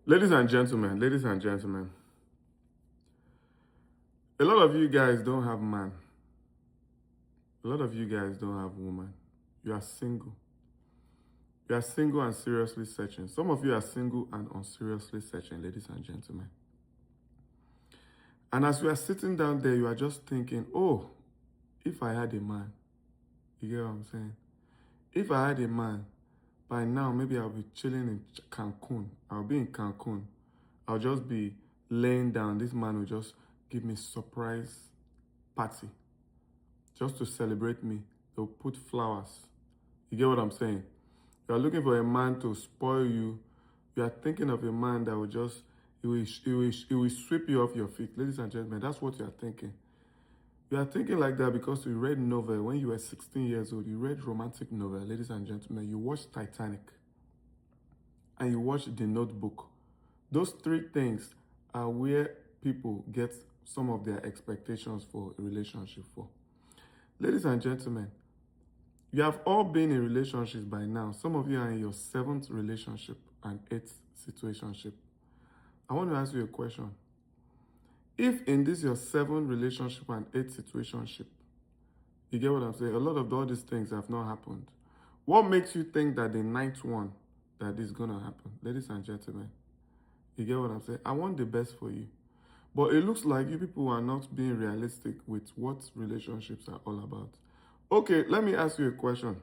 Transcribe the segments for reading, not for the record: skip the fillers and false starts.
Ladies and gentlemen, a lot of you guys don't have man. A lot of you guys don't have woman. You are single. You are single and seriously searching. Some of you are single and unseriously searching, ladies and gentlemen. And as you are sitting down there, you are just thinking, oh, if I had a man, you get what I'm saying? If I had a man, by now maybe I'll be chilling in Cancun. I'll be in Cancun. I'll just be laying down. This man will just give me surprise party just to celebrate me. They'll put flowers. You get what I'm saying? You are looking for a man to spoil you. You are thinking of a man that will just, it will sweep you off your feet. Ladies and gentlemen, that's what you are thinking. You are thinking like that because you read novel when you were 16 years old. You read romantic novel, ladies and gentlemen. You watched Titanic and you watched The Notebook. Those three things are where people get some of their expectations for a relationship for. Ladies and gentlemen, you have all been in relationships by now. Some of you are in your 7th relationship and 8th situationship. I want to ask you a question. If in this your 7th relationship and 8th situationship, you get what I'm saying? A lot of all these things have not happened. What makes you think that the 9th one that is going to happen? Ladies and gentlemen, you get what I'm saying? I want the best for you. But it looks like you people are not being realistic with what relationships are all about. Okay, let me ask you a question.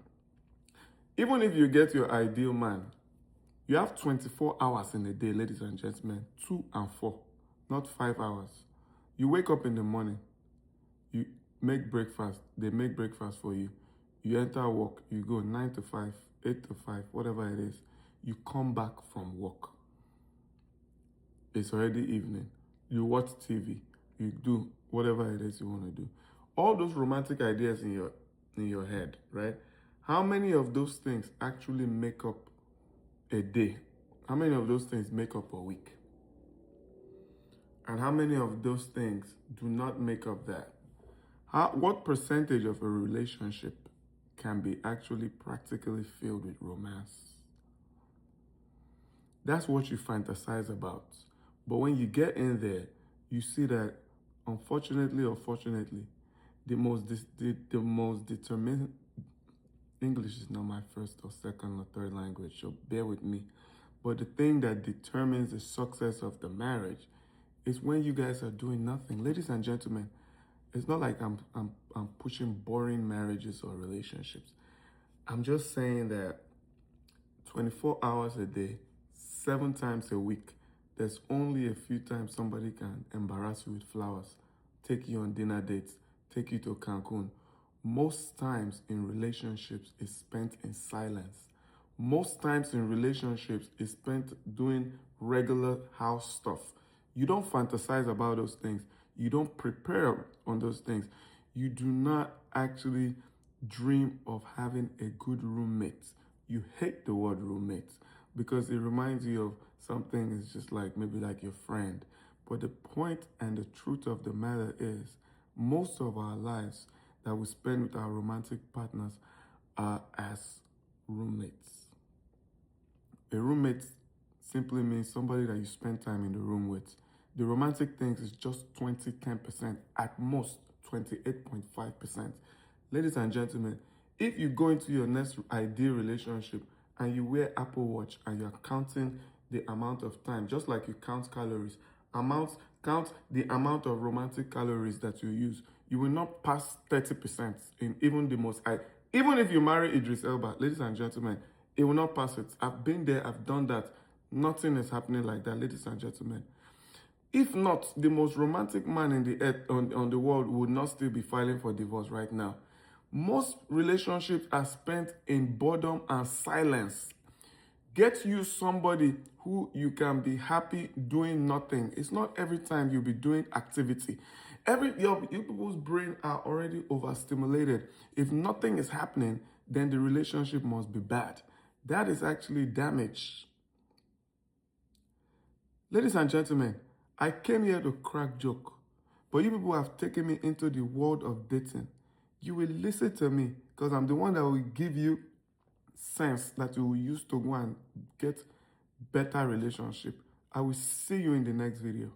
Even if you get your ideal man, you have 24 hours in a day, ladies and gentlemen, 2 and 4, not 5 hours. You wake up in the morning, you make breakfast, they make breakfast for you. You enter work, you go 9 to 5, 8 to 5, whatever it is. You come back from work. It's already evening. You watch TV, you do whatever it is you want to do. All those romantic ideas in your head, right? How many of those things actually make up a day? How many of those things make up a week? And how many of those things do not make up that? What percentage of a relationship can be actually practically filled with romance? That's what you fantasize about. But when you get in there, you see that unfortunately or fortunately, the most determined, English is not my first or second or third language, so bear with me. But the thing that determines the success of the marriage is when you guys are doing nothing. Ladies and gentlemen, it's not like I'm pushing boring marriages or relationships. I'm just saying that 24 hours a day, 7 times a week, there's only a few times somebody can embarrass you with flowers, take you on dinner dates, take you to Cancun. Most times in relationships is spent in silence. Most times in relationships is spent doing regular house stuff. You don't fantasize about those things. You don't prepare on those things. You do not actually dream of having a good roommate. You hate the word roommate because it reminds you of something is just like maybe like your friend. But the point and the truth of the matter is most of our lives that we spend with our romantic partners are as roommates. A roommate simply means somebody that you spend time in the room with. The romantic things is just 10%, at most 28.5%. Ladies and gentlemen, if you go into your next ideal relationship and you wear Apple Watch and you're counting the amount of time, just like you count calories, count the amount of romantic calories that you use, you will not pass 30% in even the most even if you marry Idris Elba, ladies and gentlemen, it will not pass it. I've been there, I've done that. Nothing is happening like that, ladies and gentlemen. If not, the most romantic man in the earth on the world would not still be filing for divorce right now. Most relationships are spent in boredom and silence. Get you somebody who you can be happy doing nothing. It's not every time you'll be doing activity. Your people's brain are already overstimulated. If nothing is happening, then the relationship must be bad. That is actually damage. Ladies and gentlemen, I came here to crack joke, but you people have taken me into the world of dating. You will listen to me because I'm the one that will give you sense that you will use to go and get better relationship. I will see you in the next video.